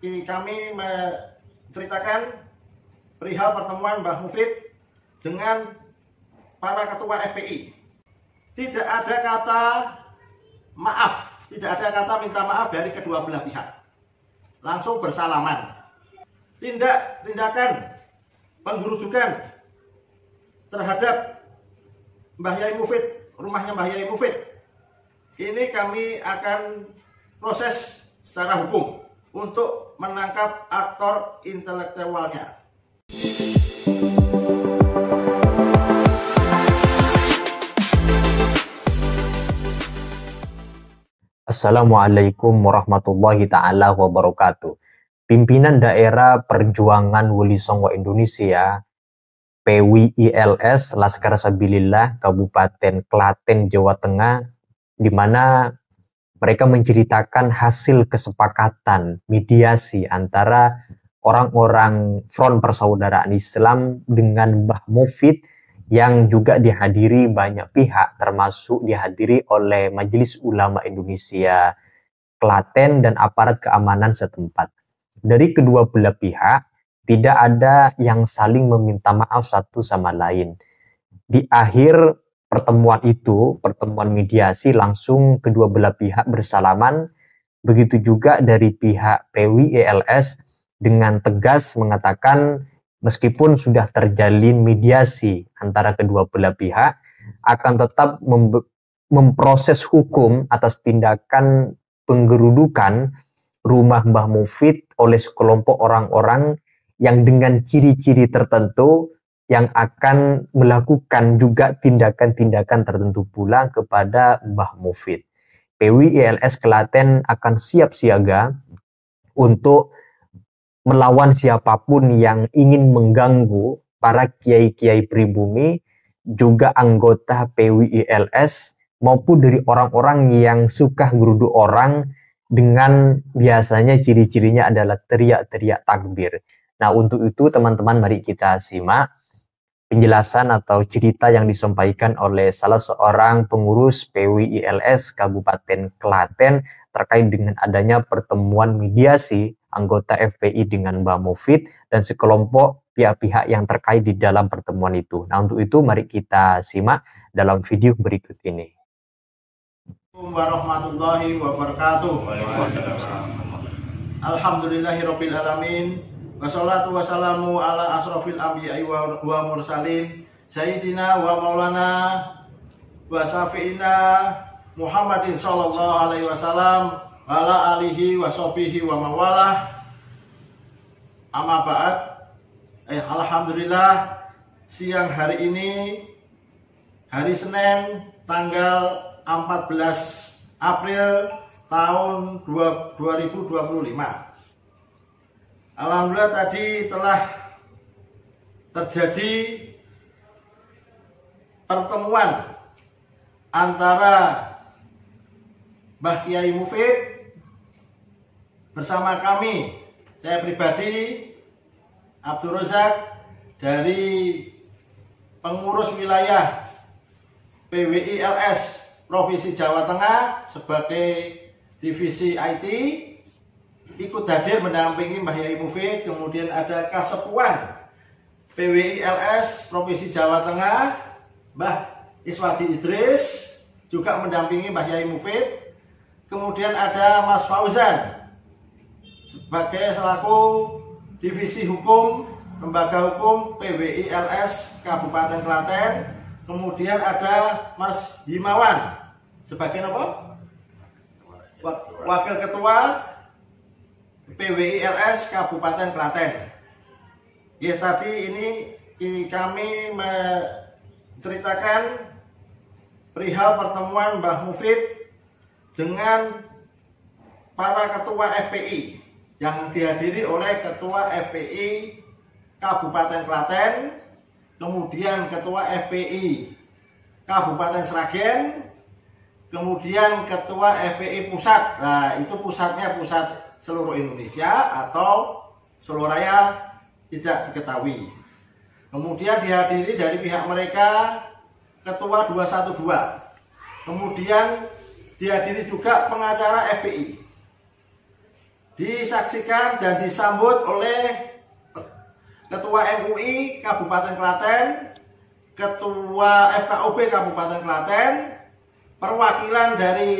kami menceritakan perihal pertemuan Mbah Mufid dengan para ketua FPI. Tidak ada kata maaf, tidak ada kata minta maaf dari kedua belah pihak. Langsung bersalaman. Tindakan penggerudukan terhadap Mbah Yai Mufid, rumahnya Mbah Yai Mufid, ini kami akan proses secara hukum untuk menangkap aktor intelektualnya. Assalamualaikum warahmatullahi ta'ala wabarakatuh. Pimpinan Daerah Perjuangan Wali Songo Indonesia PWILS Laskar Sabilillah Kabupaten Klaten, Jawa Tengah, di mana mereka menceritakan hasil kesepakatan mediasi antara orang-orang Front Persaudaraan Islam dengan Mbah Mufid yang juga dihadiri banyak pihak, termasuk dihadiri oleh Majelis Ulama Indonesia Klaten dan aparat keamanan setempat. Dari kedua belah pihak, tidak ada yang saling meminta maaf satu sama lain. Di akhir pertemuan itu, pertemuan mediasi, langsung kedua belah pihak bersalaman. Begitu juga dari pihak PWILS dengan tegas mengatakan meskipun sudah terjalin mediasi antara kedua belah pihak, akan tetap memproses hukum atas tindakan penggerudukan rumah Mbah Mufid oleh sekelompok orang-orang yang dengan ciri-ciri tertentu yang akan melakukan juga tindakan-tindakan tertentu pula kepada Mbah Mufid. PWILS Klaten akan siap siaga untuk melawan siapapun yang ingin mengganggu para kiai-kiai pribumi, juga anggota PWILS maupun dari orang-orang yang suka geruduk orang dengan biasanya ciri-cirinya adalah teriak-teriak takbir. Nah, untuk itu teman-teman mari kita simak penjelasan atau cerita yang disampaikan oleh salah seorang pengurus PWILS Kabupaten Klaten terkait dengan adanya pertemuan mediasi anggota FPI dengan Mbah Mufid dan sekelompok pihak-pihak yang terkait di dalam pertemuan itu. Nah, untuk itu mari kita simak dalam video berikut ini. Warahmatullahi wabarakatuh. Alhamdulillahirabbil alamin. Wassalatu wassalamu ala asrofil anbiya'i wa mursalin sayyidina wa maulana wa syafi'ina Muhammadin sallallahu alaihi wasallam wa ala alihi wa sahbihi wa mawalah. Amma ba'd. Alhamdulillah, siang hari ini, hari Senin tanggal 14 April tahun 2025. Alhamdulillah tadi telah terjadi pertemuan antara Mbah Kiai Mufid bersama kami, saya pribadi Abdul Razak dari pengurus wilayah PWILS Provinsi Jawa Tengah sebagai divisi IT, ikut hadir mendampingi Mbah Yai Mufid. Kemudian ada Kasepuan PWILS Provinsi Jawa Tengah, Mbah Iswadi Idris, juga mendampingi Mbah Yai Mufid. Kemudian ada Mas Fauzan sebagai selaku divisi hukum lembaga hukum PWILS Kabupaten Klaten. Kemudian ada Mas Himawan sebagai apa? Wakil Ketua PWILS Kabupaten Klaten. Ya, tadi ini kami menceritakan perihal pertemuan Mbah Mufid dengan para ketua FPI yang dihadiri oleh Ketua FPI Kabupaten Klaten, kemudian Ketua FPI Kabupaten Sragen, kemudian Ketua FPI Pusat. Nah, itu pusatnya pusat seluruh Indonesia atau seluruh raya tidak diketahui. Kemudian dihadiri dari pihak mereka Ketua 212. Kemudian dihadiri juga pengacara FPI. disaksikan dan disambut oleh Ketua MUI Kabupaten Klaten, Ketua FKUB Kabupaten Klaten, perwakilan dari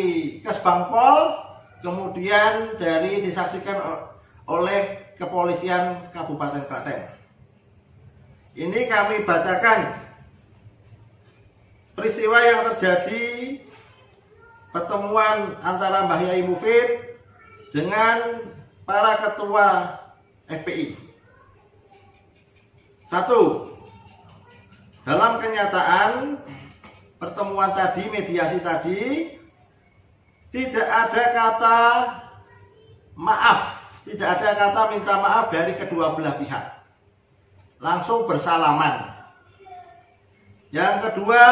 Kesbangpol, kemudian disaksikan oleh Kepolisian Kabupaten Klaten. Ini kami bacakan peristiwa yang terjadi pertemuan antara Mbah Yai Mufid dengan para ketua FPI. 1. Dalam kenyataan pertemuan tadi, mediasi tadi, tidak ada kata maaf, tidak ada kata minta maaf dari kedua belah pihak. Langsung bersalaman. Yang kedua,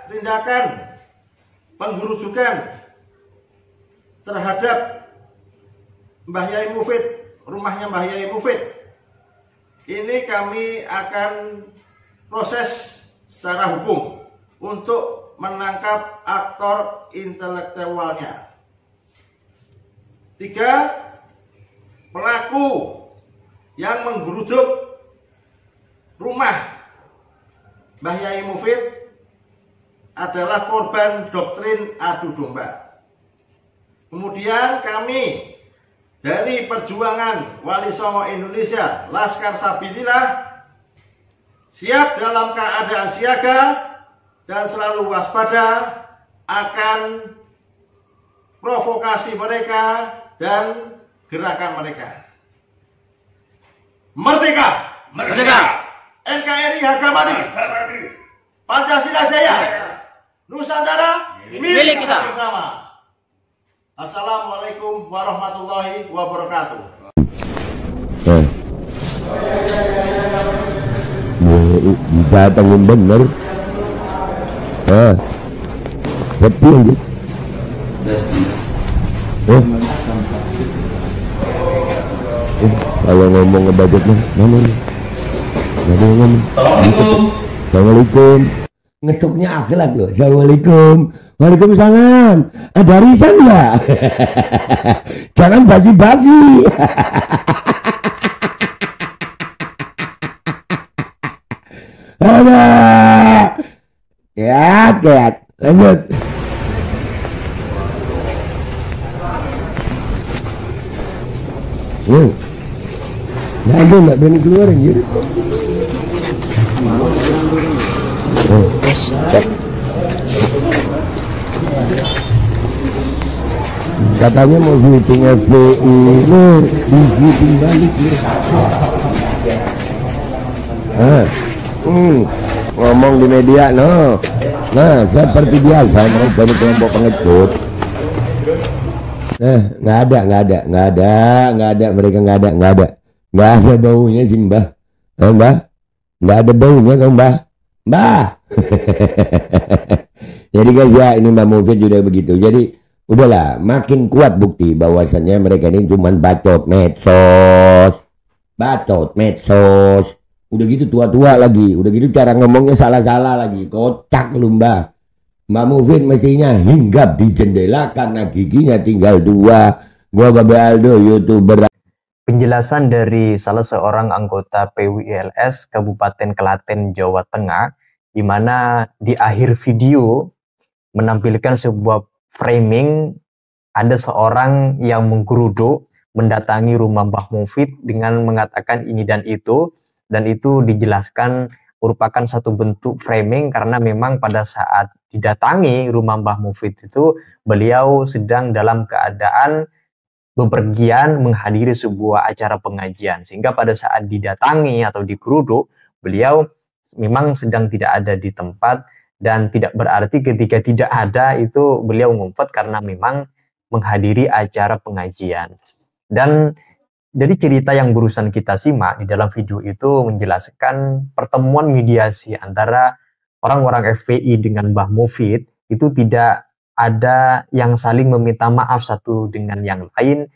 tindakan penggerudukan terhadap Mbah Yai Mufid, rumahnya Mbah Yai Mufid, ini kami akan proses secara hukum untuk menangkap aktor intelektualnya. 3. Pelaku yang menggeruduk rumah Mbah Yai Mufid adalah korban doktrin adu domba. Kemudian kami dari Perjuangan Wali Songo Indonesia Laskar Sabilillah siap dalam keadaan siaga dan selalu waspada akan provokasi mereka dan gerakan mereka. Merdeka! Merdeka! NKRI harga mati! Pancasila Jaya! Nusantara Milik kita bersama. Assalamualaikum warahmatullahi wabarakatuh. Datangin bener. Sepi aja. Kalau ngomong ngebudgetnya mana nih? Ada yang ngomong. Assalamualaikum. Ngetuknya akhlak loh. Assalamualaikum. Waalaikumsalam. Ada arisan ya? Jangan basi-basi. Ada. Keat. Lanjut. Nggak ada, nggak berani keluar anjir. Katanya mau syuting FPI, di syuting balik ngomong di media, seperti biasa mau dari kelompok pengecut. Nggak ada, mereka nggak ada baunya sih Mbah. Mbah, nggak ada baunya kan Mbah. Jadi guys ya, ini Mbah Mufid juga begitu. Jadi udahlah, makin kuat bukti bahwasannya mereka ini cuman bacot medsos. Udah gitu tua-tua lagi, udah gitu cara ngomongnya salah-salah lagi, kocak lu Mbah. Mbah Mufid mestinya hinggap di jendela karena giginya tinggal 2. Gua Babe Aldo, YouTuber. Penjelasan dari salah seorang anggota PWILS Kabupaten Klaten, Jawa Tengah, di mana di akhir video menampilkan sebuah framing ada seorang yang menggeruduk mendatangi rumah Mbah Mufid dengan mengatakan ini dan itu dijelaskan merupakan satu bentuk framing karena memang pada saat didatangi rumah Mbah Mufid itu beliau sedang dalam keadaan bepergian menghadiri sebuah acara pengajian, sehingga pada saat didatangi atau digeruduk beliau memang sedang tidak ada di tempat, dan tidak berarti ketika tidak ada itu beliau ngumpet karena memang menghadiri acara pengajian. Dan dari cerita yang barusan kita simak di dalam video itu menjelaskan pertemuan mediasi antara orang-orang FPI dengan Mbah Mufid itu tidak ada yang saling meminta maaf satu dengan yang lain,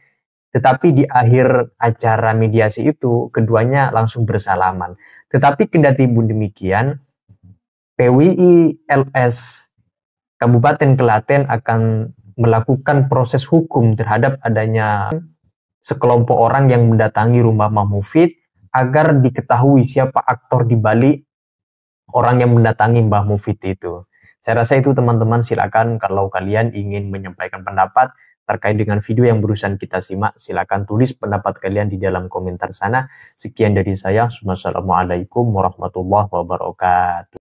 tetapi di akhir acara mediasi itu keduanya langsung bersalaman. Tetapi kendati pun demikian, PWI LS Kabupaten Klaten akan melakukan proses hukum terhadap adanya sekelompok orang yang mendatangi rumah Mbah Mufid agar diketahui siapa aktor di balik orang yang mendatangi Mbah Mufid itu. Saya rasa itu teman-teman, silakan kalau kalian ingin menyampaikan pendapat terkait dengan video yang barusan kita simak, silakan tulis pendapat kalian di dalam komentar sana. Sekian dari saya. Wassalamualaikum warahmatullahi wabarakatuh.